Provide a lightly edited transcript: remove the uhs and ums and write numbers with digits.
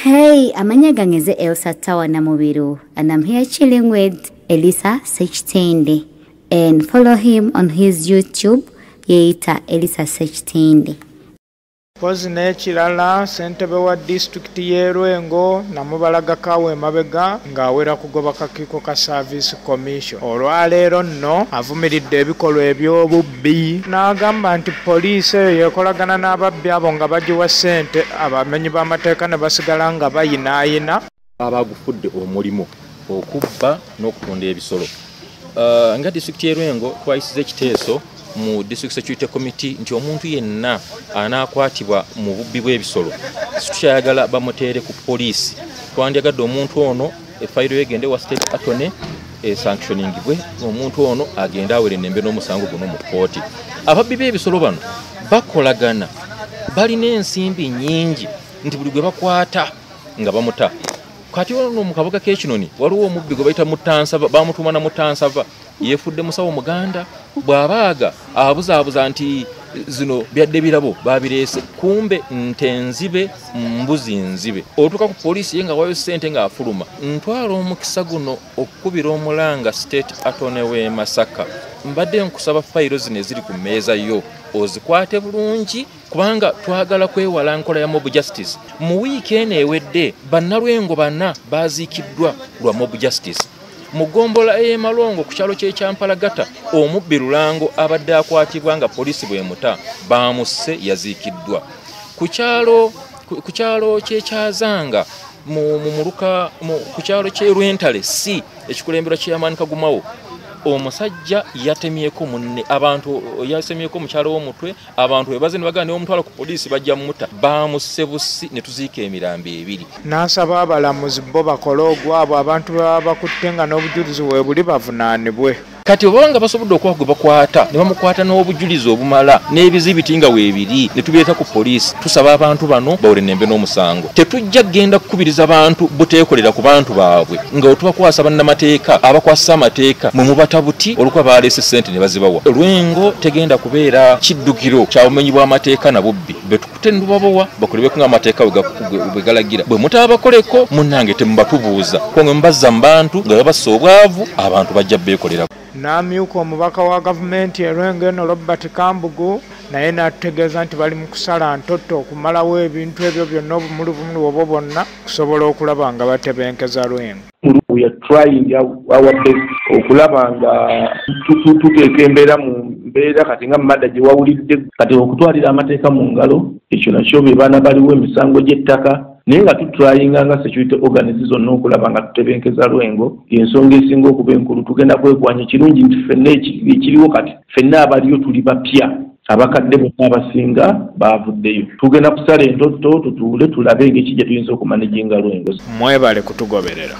Hey, amanya gange Elsa Tawa Namubiru, and I'm here chilling with Elisa Ssentebe, and follow him on his YouTube, Yeita Elisa Ssentebe. Pozine chilala Ssentebe wa district ye Lwengo namubalaga kawe mabega ngawera kugoba kakiko ka service commission. Olwaleero nno avumiridde ebikolwa eby'obubbi n'agamba nti poliisi yekolagana n'ababbi abo nga bagiwa ssente abamenyi b'amateeka ne basigala nga bayinaayina. Abagufudde omulimo okubba n'okutunda ebisolo. Nga district ye Lwengo twayisiza ekiteeso mu district security committee nti omuntu yenna anakwatibwa mu bubbi bw'ebisolo tukyayagala bamuteere ku poliisi. Twandyagadde omuntu ono efayiro yegende wa state attorney sanctioningibwe omuntu ono agenda awere nembe n'omusango guno mu kooti. Ababbi b'ebisolo bano bakolagana balina ensimbi nnyingi nti buli gwe bakwata nga bamuta. Kati ono mu kabuga k'Ekinoni waliwo omubbi gwe bayita Mutansava, bamutuma na Mutansava yefudde musawo Muganda bw'abaaga abuzaabuza nti zino byadde birabo babireese kumbe ntenzibe mbuzi nzibe. Otuuka ku poliisi ye nga wayo ssente ng'afuluma. Ntwala omukisa guno okukubira omulanga state attorney w'e Masaka. Mbadde nkusaba fayiro zino eziri ku mmeeza yo ozikwate bulungi kubanga twagala kwewala nkola ya mob justice. Mu wiiki eno ewedde bannalwengo bana baaziikiddwa lwa mob justice. Mugombola Malongo ku kyalo ky'Ekyampalagata omubbi Lulango abadde akwatibwa nga poliisi bw'emuta baamusse yaziikiddwa. Ku kyalo ky'Ekyazanga ku kyalo ky'Erwentale si ekikulemberwa Chairman Kagumawo omusajja yatemyeko munne abantu yasemyeko mukyalo w'omutwe abantu webaze ne bagana omutwala ku poliisi bajja muta baamusse busi ne tuziika emirambo ebiri. N'asaba abalamuzi bo bakole ogwabwe abantu baba bakutte nga n'obujulizi bwe buli bavunaanibwe. Kati obanga basobodde okwago bakwata ne bamukwata n'obujulizi obumala n'ebizibiti nga weebiri ne tubireeta ku poliisi tusaba abantu bano bawule nembe n'omusango. Tetujja genda kukubiriza abantu buteekolera ku bantu baabwe nga otubakwasa bannamateeka abakwasa amateeka mwe mubata buti olukwa baleese ssente ne bazibawa. Lwengo tegenda kubeera kiddukiro kya bumenyi bw'amateeka na bubbi betukute ndubabowa bakolebeko ng'amateeka bwe galagira. Bwe mutaabakoleko munnange temubatubuuza kwange mubazza mu bantu nga babassa obwavu abantu bajja beekolera. N'amyuka omubaka wa gavumenti e Lwengo eno Robert Kambugu naye n'atutegeeza nti bali mu kusala ntoto okumalawo ebintu ebyo byonna obumulubumulu obwo bwonna kusobola okulaba nga batebenkeza Lwengo. We are trying our best okulaba nga tuteeka embeera mu mbeera kati nga mmadda gye wawulidde kati okutwalira amateeka mu ngalo ekyo nakyo be baana baliwo emisango gy'ettaka naye nga tutrayinga nga security organization zonna okulaba nga tutebenkeza Lwengo ensonga esinga okuba enkulu tugenda kwegwanya ekirungi nti ffenna ekiriwo kati ffenna abaliyo tuli bapya abakadde bonna abasinga baavuddeyo tugenda kusala entoto tutuule tulabe engeri gye tuyinza okumanejinga Lwengo. Mwebale kutugoberera.